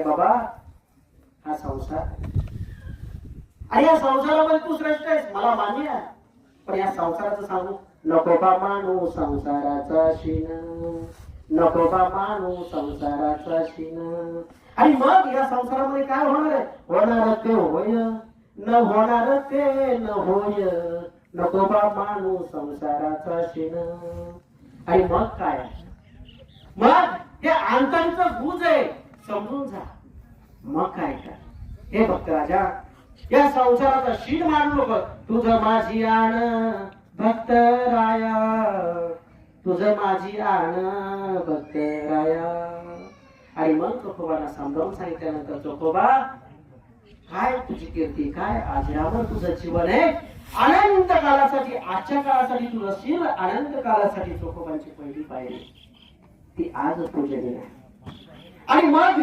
बाबा हा संसार आणि या संसारामध्ये तू श्रेष्ठ आहेस मला मान्य आहे, पण या संसाराचं सांगू नको बा मानू संसाराचा शिन, नको बा मानू संसाराचा शिन. आणि मग या संसारामध्ये काय होणार आहे? होणार ते होय न होणार ते न होय, नको बा मानू संसाराचा शिन. आणि मग काय? मग हे अंतरचं गुज आहे, समजून जा. मग काय काय हे भक्त राजा या संसाराचा शीन मानू नको. तुझं माझी आण भक्त राया, तुझं माझी आण भक्त राया. आणि मग चोखोबाला समजावून सांगितल्यानंतर चोखोबा काय तुझी कीर्ती, काय आजरावर तुझं जीवन आहे, अनंत काळासाठी आजच्या काळासाठी तू असशील, अनंत काळासाठी चोखोबांची पहिली पायरी ती आज पूजनीय आहे. आणि मग